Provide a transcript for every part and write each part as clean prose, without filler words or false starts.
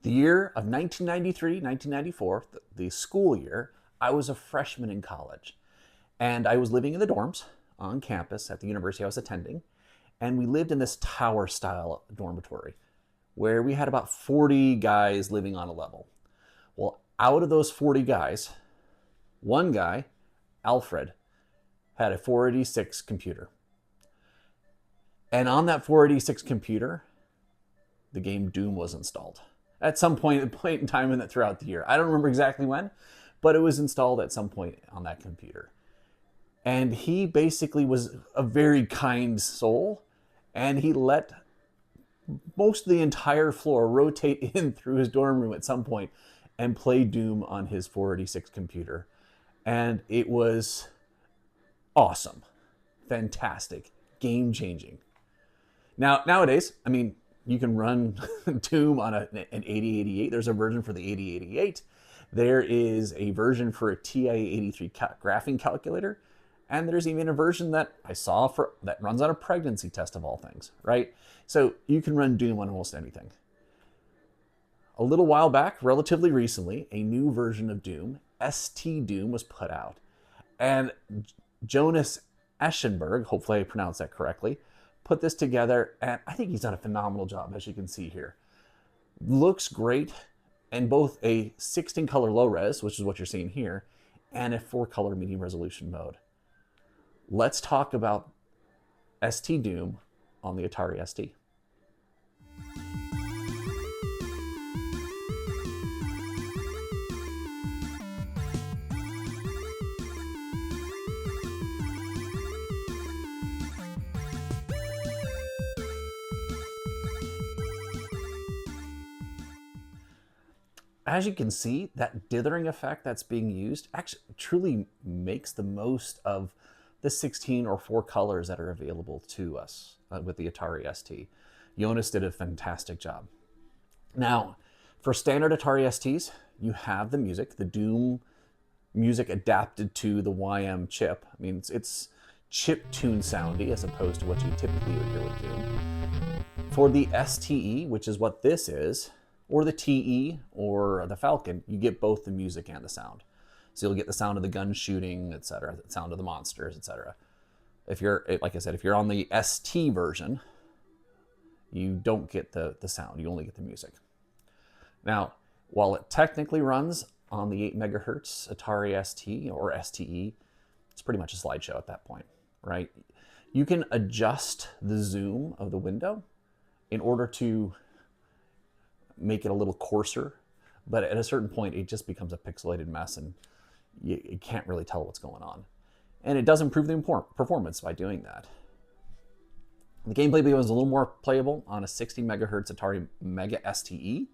The year of 1993, 1994, the school year, I was a freshman in college. And I was living in the dorms on campus at the university I was attending. And we lived in this tower style dormitory where we had about 40 guys living on a level. Well, out of those 40 guys, one guy, Alfred, had a 486 computer. And on that 486 computer, the game Doom was installed at some point in time throughout the year. I don't remember exactly when, but it was installed at some point on that computer. And he basically was a very kind soul, and he let most of the entire floor rotate in through his dorm room at some point and play Doom on his 486 computer. And it was awesome, fantastic, game changing. Now, nowadays, I mean, you can run Doom on an 8088. There's a version for the 8088. There is a version for a TI-83 graphing calculator. And there's even a version that I saw that runs on a pregnancy test of all things, right? So you can run Doom on almost anything. A little while back, relatively recently, a new version of Doom, STDoom, was put out. And Jonas Eschenburg, hopefully I pronounced that correctly, put this together, and I think he's done a phenomenal job, as you can see here. Looks great in both a 16 color low res, which is what you're seeing here, and a 4 color medium resolution mode. Let's talk about STDoom on the Atari ST. As you can see, that dithering effect that's being used actually truly makes the most of the 16 or 4 colors that are available to us with the Atari ST. Jonas did a fantastic job. Now, for standard Atari STs, you have the music, the Doom music adapted to the YM chip. I mean, it's chip tune soundy as opposed to what you typically would hear with Doom. For the STE, which is what this is, or the TE or the Falcon, you get both the music and the sound. So you'll get the sound of the gun shooting, etc., the sound of the monsters, etc. If you're, like I said, if you're on the ST version, you don't get the sound, you only get the music. Now, while it technically runs on the 8 megahertz Atari ST or STE, it's pretty much a slideshow at that point, right? You can adjust the zoom of the window in order to make it a little coarser, but at a certain point it just becomes a pixelated mess and you can't really tell what's going on. And it does improve the performance by doing that. The gameplay becomes a little more playable on a 60 megahertz Atari Mega STE.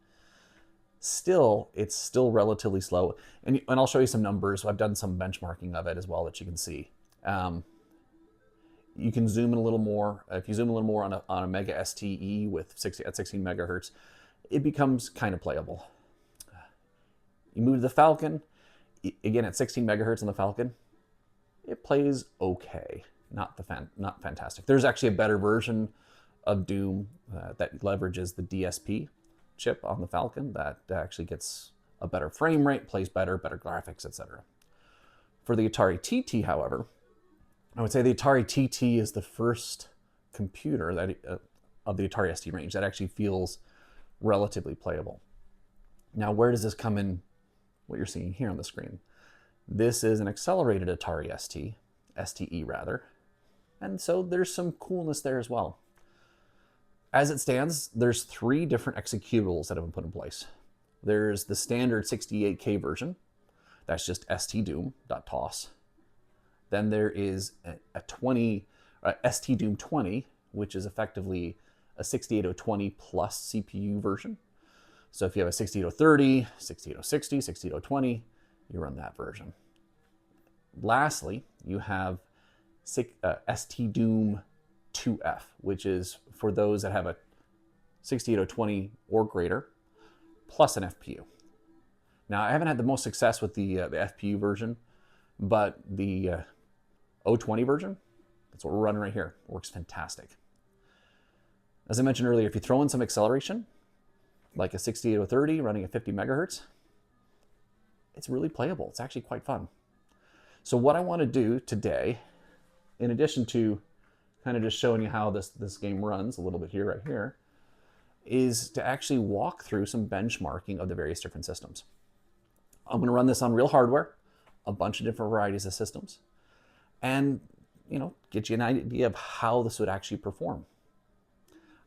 Still, it's still relatively slow. And I'll show you some numbers. I've done some benchmarking of it as well that you can see. You can zoom in a little more. If you zoom a little more on a Mega STE with 16 megahertz, it becomes kind of playable. You move to the Falcon, again at 16 megahertz on the Falcon, it plays okay, not fantastic. There's actually a better version of Doom that leverages the DSP chip on the Falcon that actually gets a better frame rate, plays better graphics, etc. For the Atari TT, however, I would say the Atari TT is the first computer that of the Atari ST range that actually feels relatively playable. Now, where does this come in? What you're seeing here on the screen. This is an accelerated Atari ST, STE rather, and so there's some coolness there as well. As it stands, there's 3 different executables that have been put in place. There's the standard 68K version, that's just stdoom.tos. Then there is a STDoom 20, which is effectively a 68020 plus CPU version. So if you have a 68030, 68060, 68020, you run that version. Lastly, you have STDoom 2F, which is for those that have a 68020 or greater, plus an FPU. Now, I haven't had the most success with the FPU version, but the 020 version, that's what we're running right here, works fantastic. As I mentioned earlier, if you throw in some acceleration, like a 68030 running at 50 megahertz, it's really playable. It's actually quite fun. So what I want to do today, in addition to kind of just showing you how this game runs a little bit here, right here, is to actually walk through some benchmarking of the various different systems. I'm going to run this on real hardware, a bunch of different varieties of systems, and get you an idea of how this would actually perform.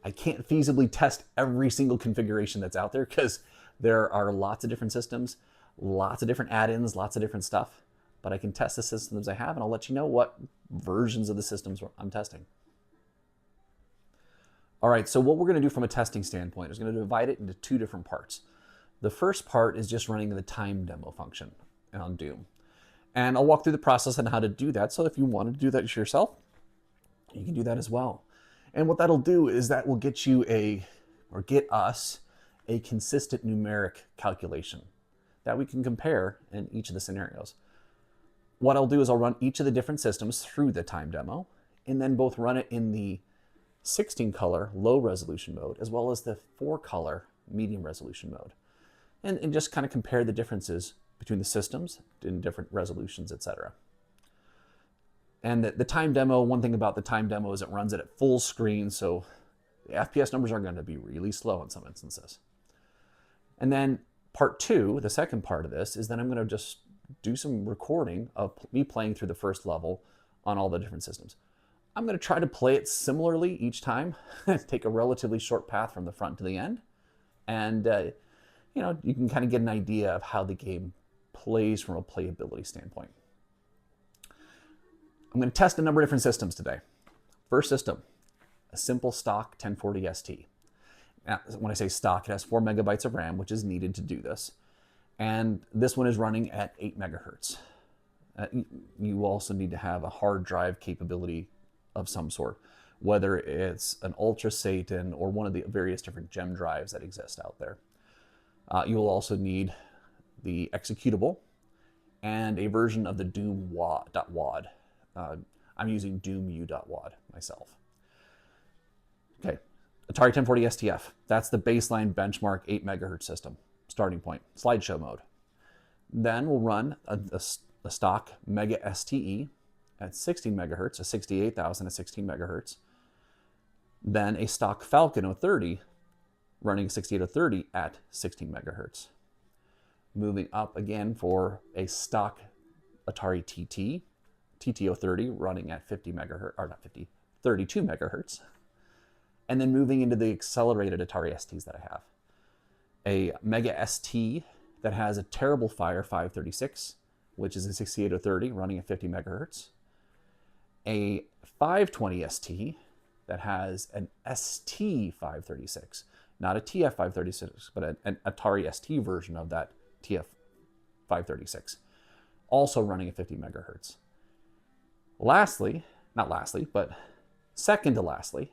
I can't feasibly test every single configuration that's out there because there are lots of different systems, lots of different add-ins, lots of different stuff, but I can test the systems I have and I'll let you know what versions of the systems I'm testing. All right, so what we're going to do from a testing standpoint is going to divide it into two different parts. The first part is just running the time demo function on Doom. And I'll walk through the process on how to do that. So if you want to do that yourself, you can do that as well. And what that'll do is that will get you get us a consistent numeric calculation that we can compare in each of the scenarios. What I'll do is I'll run each of the different systems through the time demo and then both run it in the 16 color low resolution mode as well as the 4 color medium resolution mode. And just kind of compare the differences between the systems in different resolutions, etc. And the time demo, one thing about the time demo is it runs it at full screen, so the FPS numbers are going to be really slow in some instances. And then part 2, the second part of this, is then I'm going to just do some recording of me playing through the first level on all the different systems. I'm going to try to play it similarly each time, take a relatively short path from the front to the end, and you can kind of get an idea of how the game plays from a playability standpoint. I'm going to test a number of different systems today. First system, a simple stock 1040 ST. Now, when I say stock, it has 4 megabytes of RAM, which is needed to do this. And this one is running at 8 megahertz. You also need to have a hard drive capability of some sort, whether it's an Ultra Satan or one of the various different gem drives that exist out there. You will also need the executable and a version of the Doom.wad. I'm using Doom.u.wad myself. Okay, Atari 1040 STF. That's the baseline benchmark 8 megahertz system. Starting point, slideshow mode. Then we'll run a stock Mega STE at 16 megahertz, a 68,000 at 16 megahertz. Then a stock Falcon 030 running 6830 at 16 megahertz. Moving up again for a stock Atari TT030 running at 50 megahertz, or not 50, 32 megahertz. And then moving into the accelerated Atari STs that I have. A Mega ST that has a Terrible Fire 536, which is a 68030 running at 50 megahertz. A 520 ST that has an ST 536, not a TF 536, but an Atari ST version of that TF 536, also running at 50 megahertz. Lastly, not lastly, but second to lastly,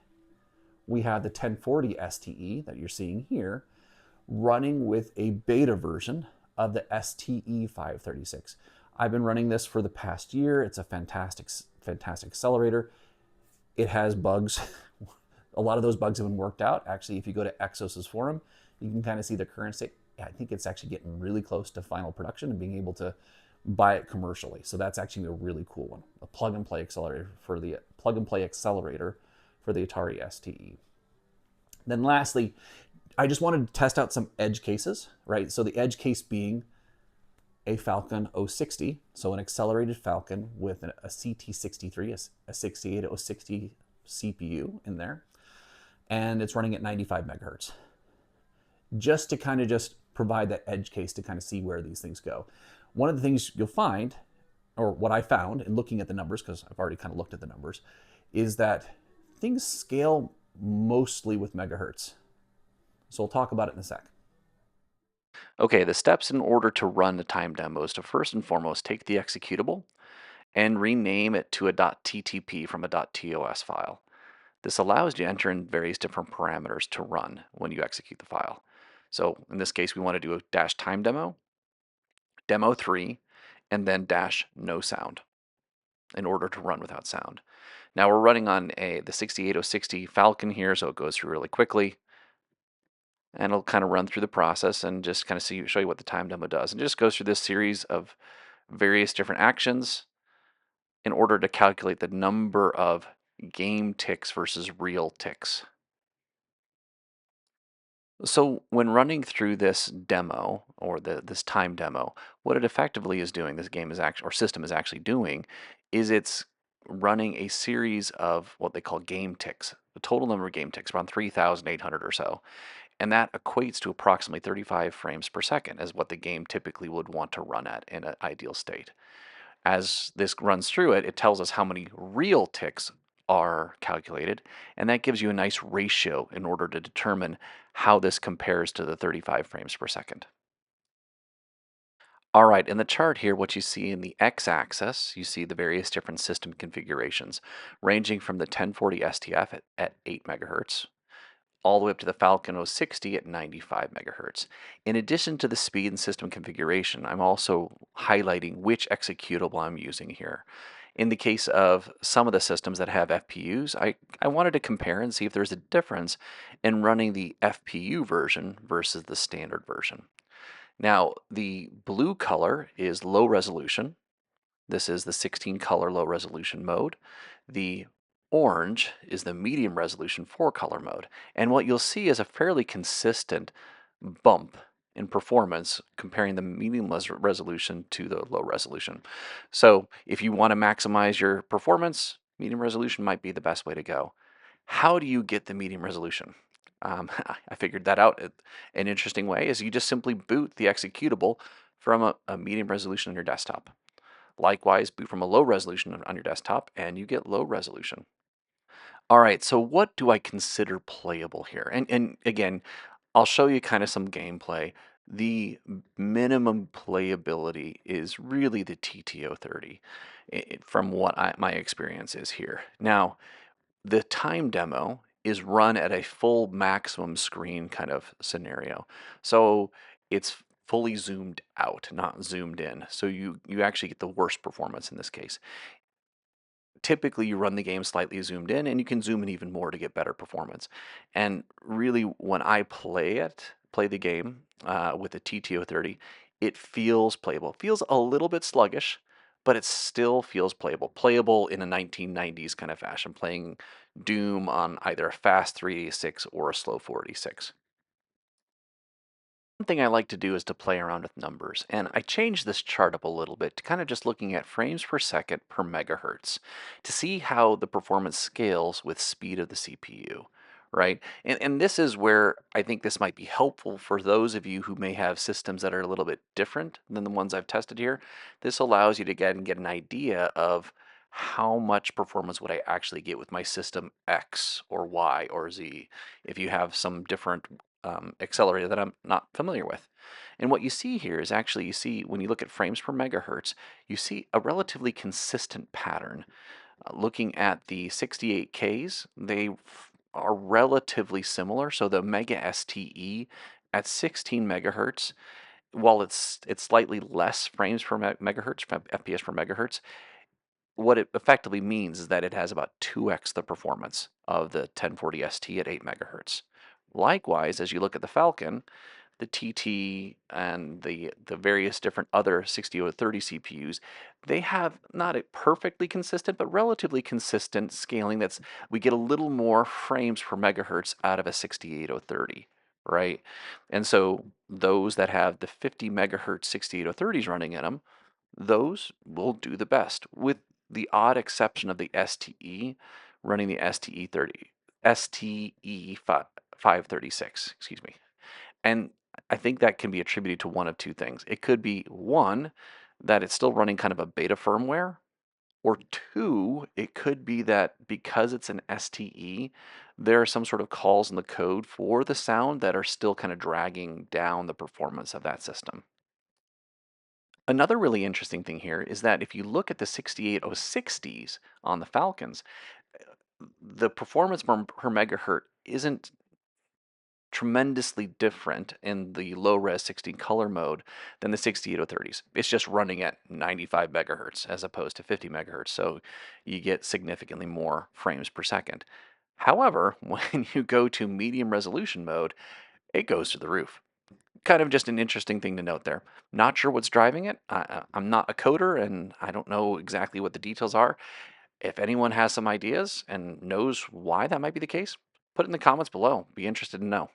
we have the 1040 STE that you're seeing here, running with a beta version of the STE 536. I've been running this for the past year. It's a fantastic accelerator. It has bugs. A lot of those bugs have been worked out. Actually, if you go to Exos's forum, you can kind of see the current state. I think it's actually getting really close to final production and being able to buy it commercially. So that's actually a really cool one. A plug-and-play accelerator for the Atari STE. Then lastly, I just wanted to test out some edge cases, right? So the edge case being a Falcon 060, so an accelerated Falcon with a CT63, a 68060 CPU in there, and it's running at 95 megahertz. Just to kind of just provide that edge case to kind of see where these things go. One of the things you'll find, or what I found in looking at the numbers, because I've already kind of looked at the numbers, is that things scale mostly with megahertz. So we'll talk about it in a sec. Okay, the steps in order to run the time demo is to first and foremost take the executable and rename it to a .ttp from a .tos file. This allows you to enter in various different parameters to run when you execute the file. So in this case, we want to do a -time demo, demo3, and then -no sound in order to run without sound. Now we're running on the 68060 Falcon here, so it goes through really quickly. and it'll kind of run through the process and just kind of show you what the time demo does. And it just goes through this series of various different actions in order to calculate the number of game ticks versus real ticks. So when running through this demo or this time demo, what it effectively is doing, this game is actually or system is actually doing, is it's running a series of what they call game ticks. The total number of game ticks, around 3,800 or so. And that equates to approximately 35 frames per second, as what the game typically would want to run at in an ideal state. As this runs through it, it tells us how many real ticks are calculated, and that gives you a nice ratio in order to determine how this compares to the 35 frames per second. All right, in the chart here, what you see in the x-axis, you see the various different system configurations, ranging from the 1040 STF at 8 megahertz, all the way up to the Falcon 060 at 95 megahertz. In addition to the speed and system configuration, I'm also highlighting which executable I'm using here. In the case of some of the systems that have FPUs, I wanted to compare and see if there's a difference in running the FPU version versus the standard version. Now, the blue color is low resolution. This is the 16 color low resolution mode. The orange is the medium resolution 4 color mode. And what you'll see is a fairly consistent bump in performance comparing the medium resolution to the low resolution. So if you want to maximize your performance, medium resolution might be the best way to go. How do you get the medium resolution? I figured that out. An interesting way is you just simply boot the executable from a medium resolution on your desktop. Likewise, boot from a low resolution on your desktop and you get low resolution. All right, so what do I consider playable here? And again, I'll show you kind of some gameplay. The minimum playability is really the TTO30 from what my experience is here. Now, the time demo is run at a full maximum screen kind of scenario. So it's fully zoomed out, not zoomed in. So you actually get the worst performance in this case. Typically, you run the game slightly zoomed in, and you can zoom in even more to get better performance. And really, when I play the game with the TTO30, it feels playable. It feels a little bit sluggish, but it still feels playable. Playable in a 1990s kind of fashion, playing Doom on either a fast 386 or a slow 486. One thing I like to do is to play around with numbers, and I changed this chart up a little bit to kind of just looking at frames per second per megahertz to see how the performance scales with speed of the CPU, right? And this is where I think this might be helpful for those of you who may have systems that are a little bit different than the ones I've tested here. This allows you to get an idea of how much performance would I actually get with my system X or Y or Z if you have some different accelerator that I'm not familiar with. And what you see here is actually, you see when you look at frames per megahertz, you see a relatively consistent pattern. Looking at the 68Ks, they are relatively similar. So the Mega STE at 16 megahertz, while it's slightly less frames per megahertz, FPS per megahertz, what it effectively means is that it has about 2x the performance of the 1040 ST at 8 megahertz. Likewise, as you look at the Falcon, the TT and the various different other 6030 CPUs, they have not a perfectly consistent, but relatively consistent scaling. We get a little more frames per megahertz out of a 68030, right? And so those that have the 50 megahertz 68030s running in them, those will do the best, with the odd exception of the STE running the STE 536, excuse me. And I think that can be attributed to one of two things. It could be one, that it's still running kind of a beta firmware, or two, it could be that because it's an STE, there are some sort of calls in the code for the sound that are still kind of dragging down the performance of that system. Another really interesting thing here is that if you look at the 68060s on the Falcons, the performance per megahertz isn't tremendously different in the low res 16 color mode than the 68030s. It's just running at 95 megahertz as opposed to 50 megahertz, so you get significantly more frames per second. However, when you go to medium resolution mode, it goes to the roof. Kind of just an interesting thing to note there. Not sure what's driving it. I'm not a coder and I don't know exactly what the details are. If anyone has some ideas and knows why that might be the case, put it in the comments below. Be interested to know.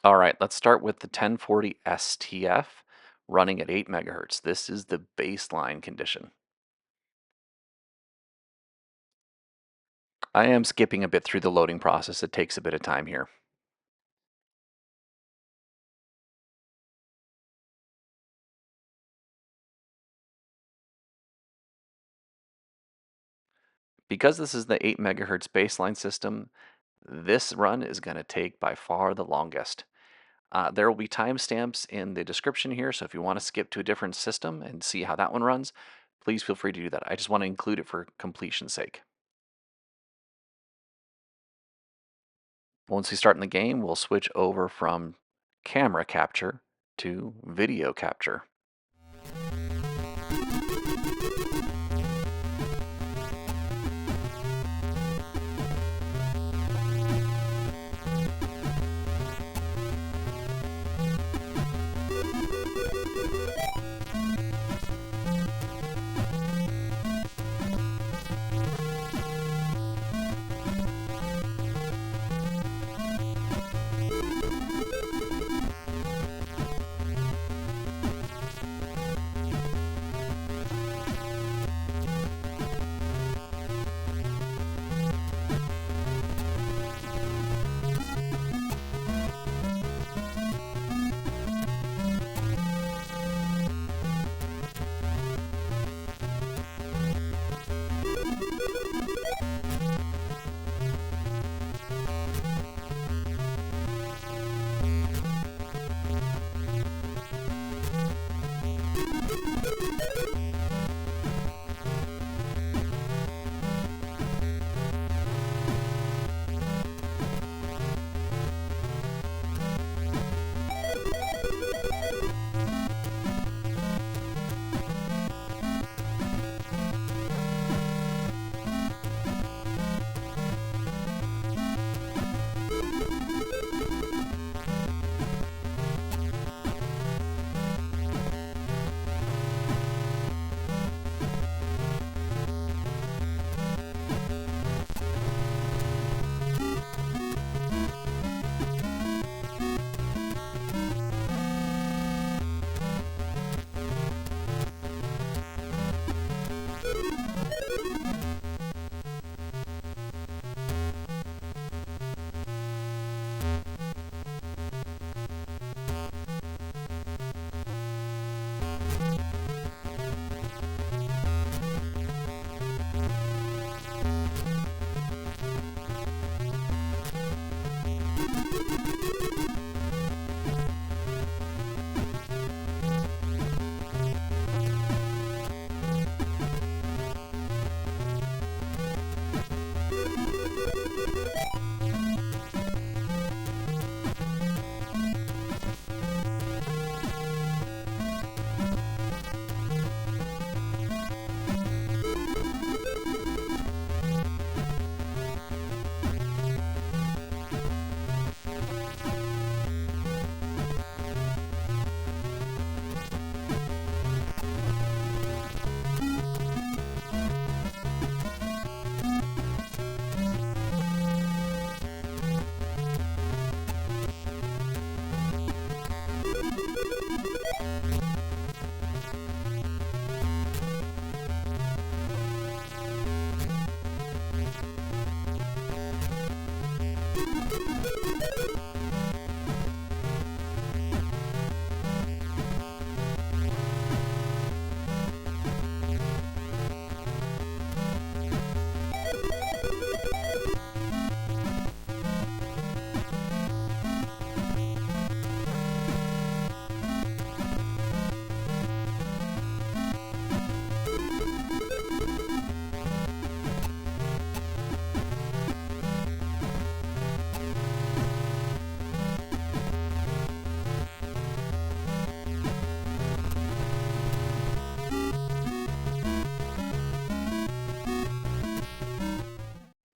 All right, let's start with the 1040 STF running at 8 megahertz. This is the baseline condition. I am skipping a bit through the loading process. It takes a bit of time here. Because this is the 8 megahertz baseline system, this run is going to take by far the longest. There will be timestamps in the description here, so if you want to skip to a different system and see how that one runs, please feel free to do that. I just want to include it for completion's sake. Once we start in the game, we'll switch over from camera capture to video capture.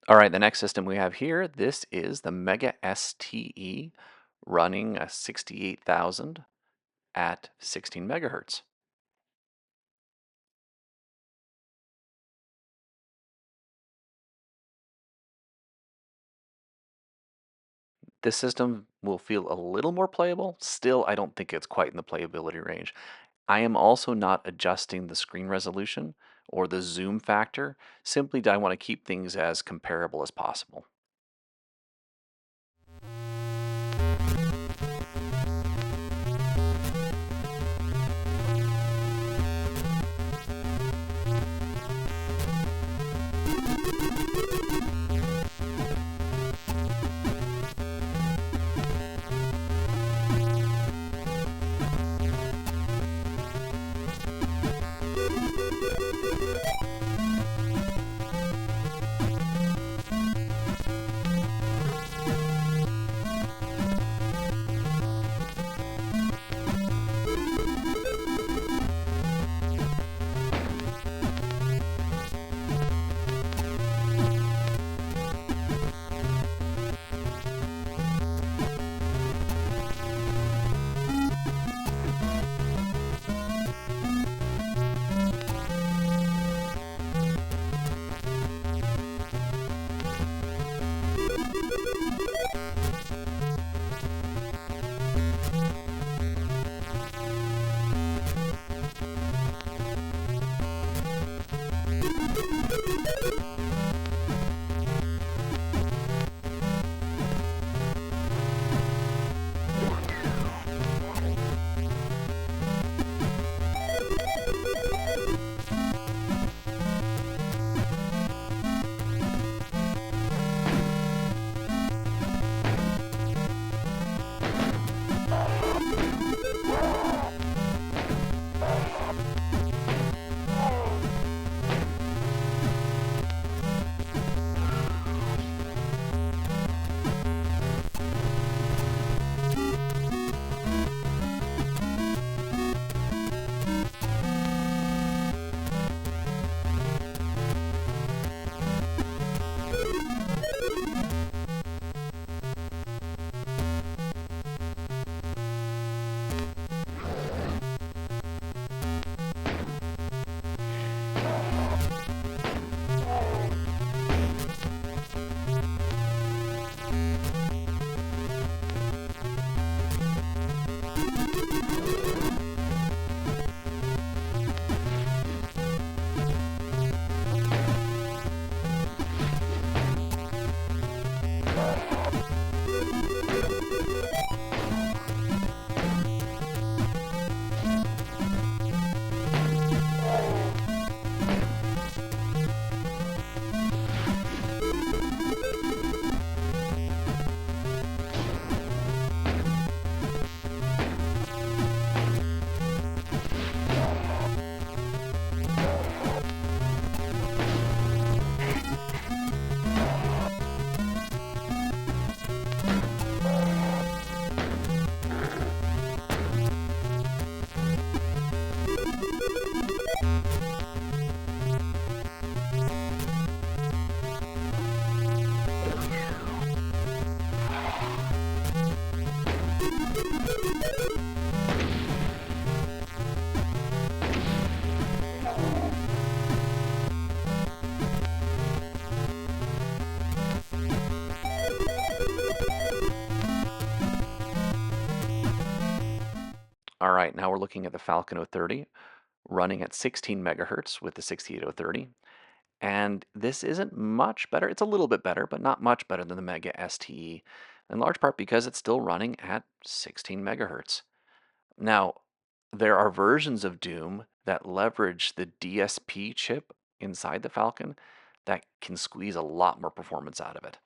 All right, the next system we have here, this is the Mega STE running a 68,000 at 16 megahertz. This system will feel a little more playable. Still, I don't think it's quite in the playability range. I am also not adjusting the screen resolution or the zoom factor. Simply, I want to keep things as comparable as possible. All right, now we're looking at the Falcon 030 running at 16 megahertz with the 68030. And this isn't much better. It's a little bit better, but not much better than the Mega STE, in large part because it's still running at 16 megahertz. Now, there are versions of Doom that leverage the DSP chip inside the Falcon that can squeeze a lot more performance out of it.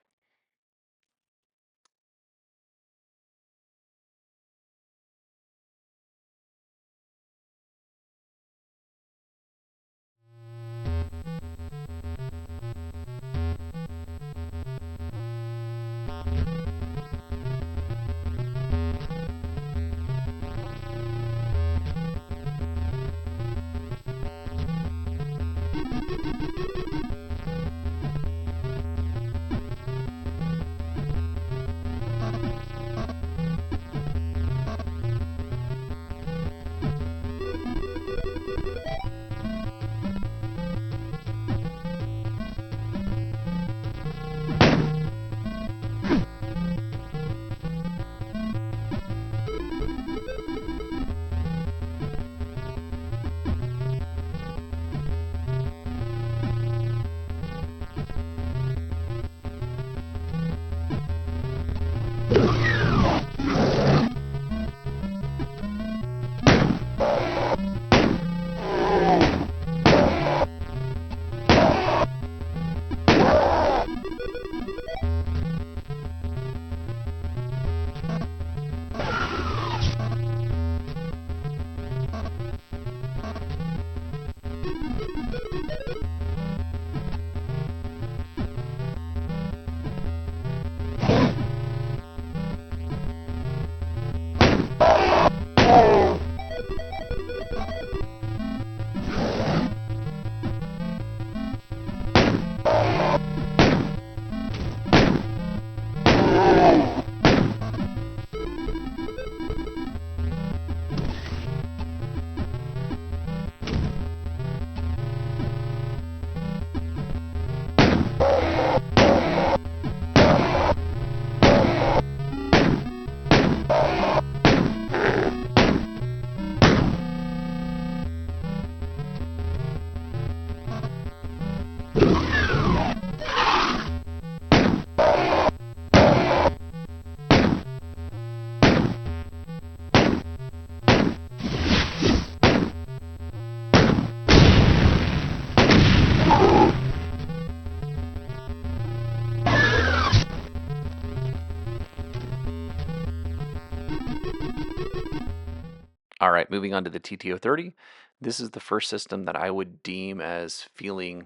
All right, moving on to the TTO30. This is the first system that I would deem as feeling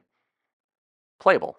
playable.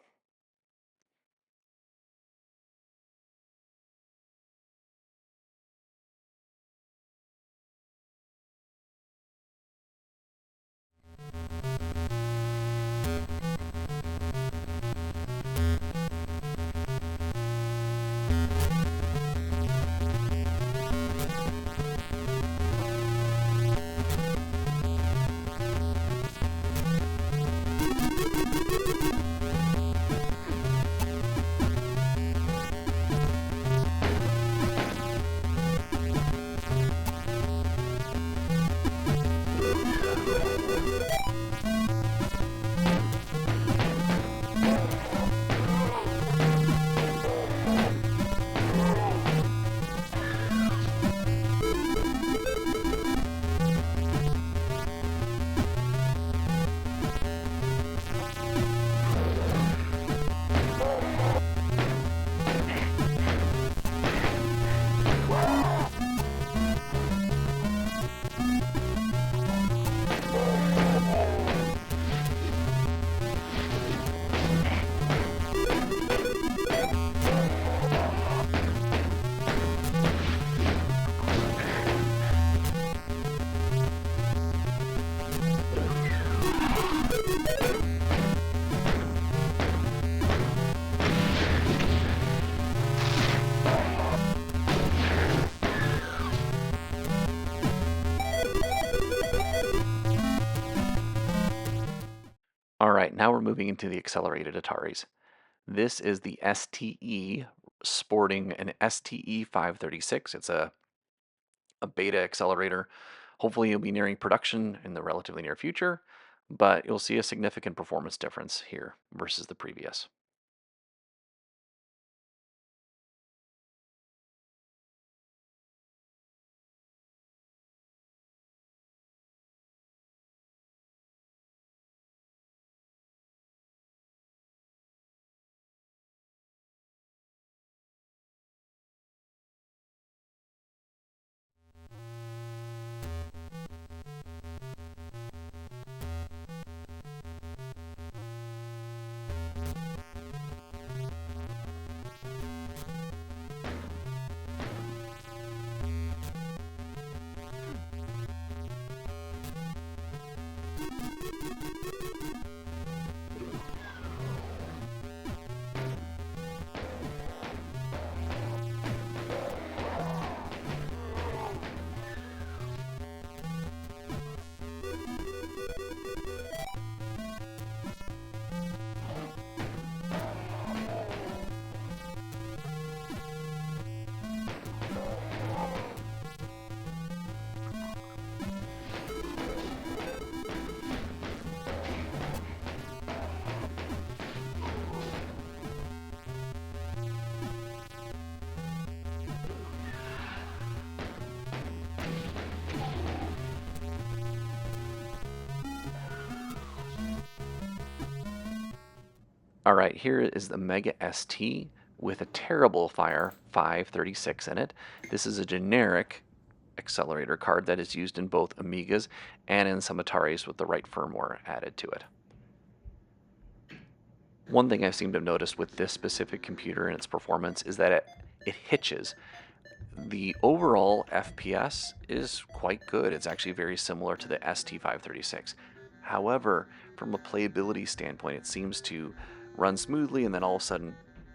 All right, now we're moving into the accelerated Ataris. This is the STE sporting an STE 536. It's a beta accelerator. Hopefully, you'll be nearing production in the relatively near future, but you'll see a significant performance difference here versus the previous. All right, here is the Mega ST with a terrible fire 536 in it. This is a generic accelerator card that is used in both Amigas and in some Ataris with the right firmware added to it. One thing I seem to have noticed with this specific computer and its performance is that it hitches. The overall FPS is quite good. It's actually very similar to the ST536. However, from a playability standpoint, it seems to run smoothly and then all of a sudden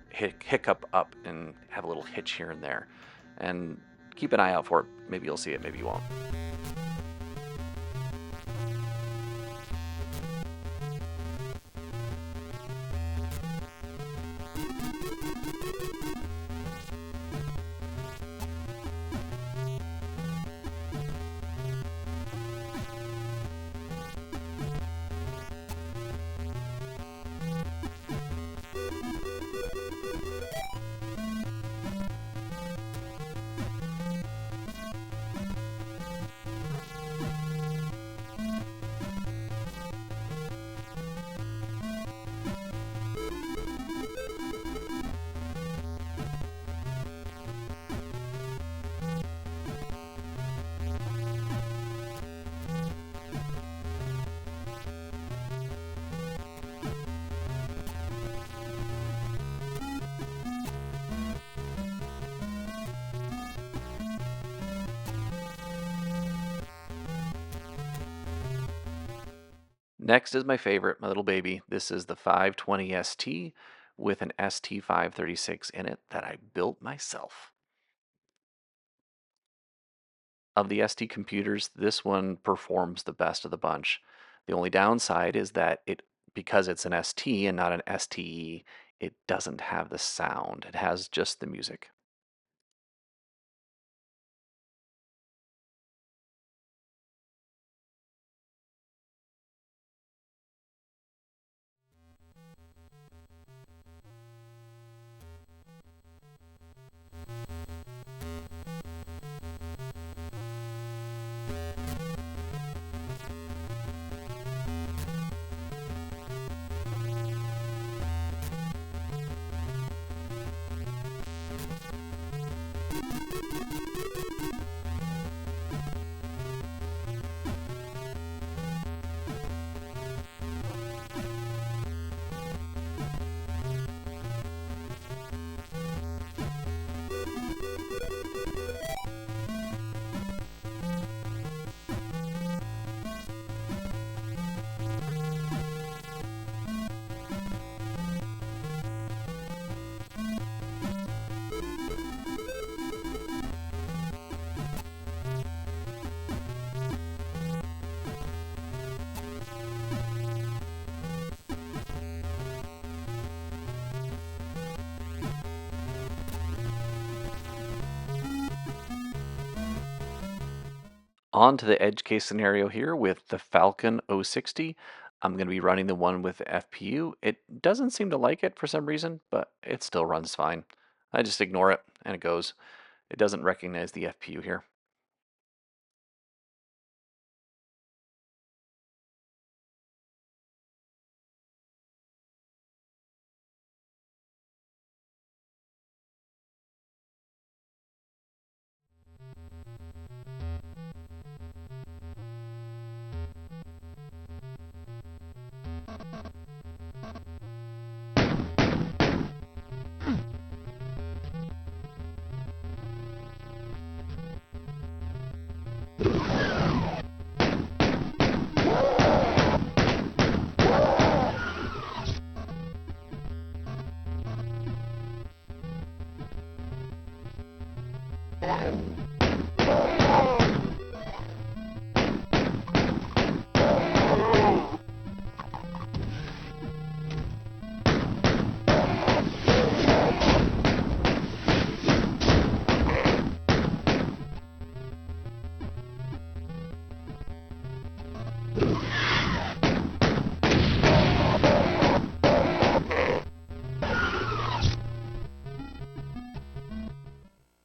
hiccup up and have a little hitch here and there. And keep an eye out for it. Maybe you'll see it, maybe you won't. Next is my favorite, my little baby. This is the 520 ST with an ST536 in it that I built myself. Of the ST computers, this one performs the best of the bunch. The only downside is that because it's an ST and not an STE, it doesn't have the sound. It has just the music. On to the edge case scenario here with the Falcon 060. I'm going to be running the one with the FPU. It doesn't seem to like it for some reason, but it still runs fine. I just ignore it and it goes. It doesn't recognize the FPU here.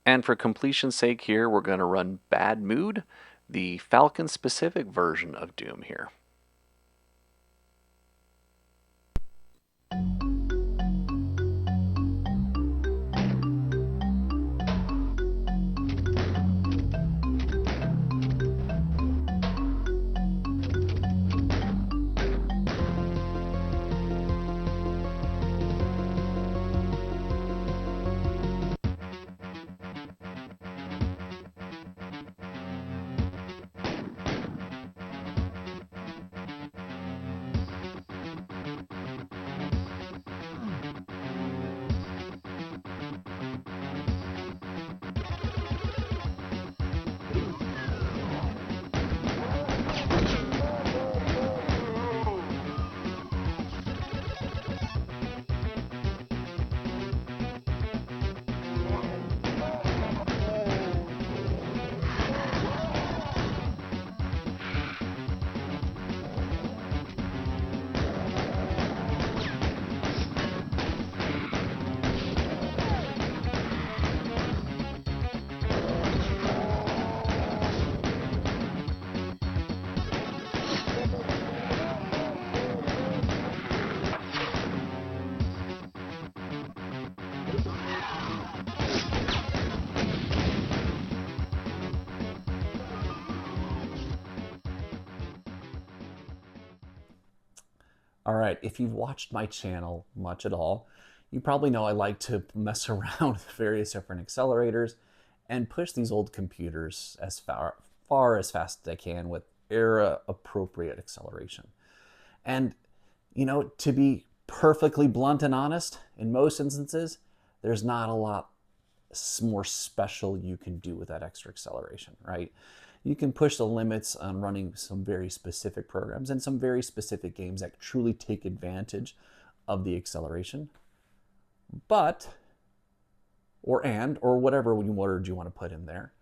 And for completion's sake here, we're going to run Bad Mood, the Falcon specific version of Doom here. All right, if you've watched my channel much at all, you probably know I like to mess around with various different accelerators and push these old computers as far as fast as I can with era appropriate acceleration. And, to be perfectly blunt and honest, in most instances, there's not a lot more special you can do with that extra acceleration, right? You can push the limits on running some very specific programs and some very specific games that truly take advantage of the acceleration. But, or whatever word you want to put in there,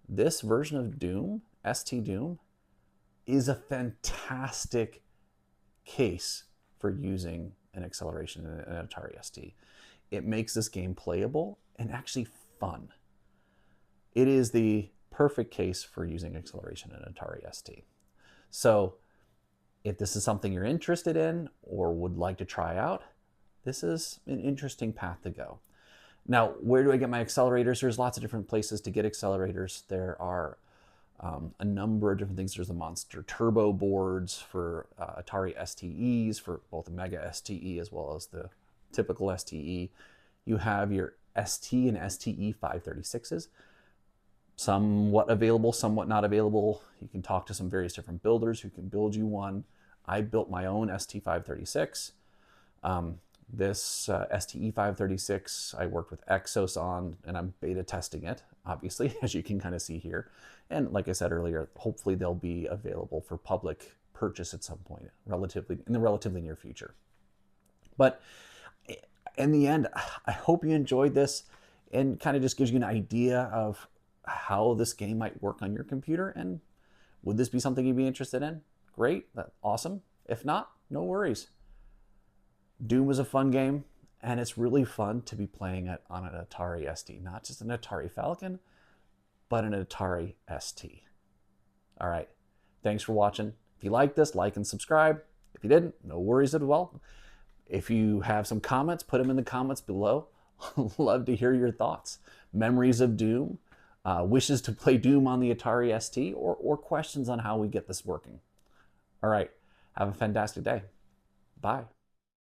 this version of Doom, STDoom, is a fantastic case for using an acceleration in an Atari ST. It makes this game playable and actually fun. It is the perfect case for using acceleration in Atari ST. So if this is something you're interested in or would like to try out, this is an interesting path to go. Now, where do I get my accelerators? There's lots of different places to get accelerators. There are a number of different things. There's the Monster Turbo boards for Atari STEs, for both the Mega STE as well as the typical STE. You have your ST and STE 536s, somewhat available, somewhat not available. You can talk to some various different builders who can build you one. I built my own ST 536. This STE 536 I worked with Exos on, and I'm beta testing it, obviously, as you can kind of see here. And like I said earlier, hopefully they'll be available for public purchase at some point, in the relatively near future. But in the end, I hope you enjoyed this and kind of just gives you an idea of how this game might work on your computer. And would this be something you'd be interested in? Great, awesome. If not, no worries. Doom is a fun game, and it's really fun to be playing it on an Atari ST, not just an Atari Falcon, but an Atari ST. All right, thanks for watching. If you like this, like and subscribe. If you didn't, no worries as well. If you have some comments, put them in the comments below. Love to hear your thoughts. Memories of Doom, wishes to play Doom on the Atari ST, or questions on how we get this working. All right, have a fantastic day. Bye.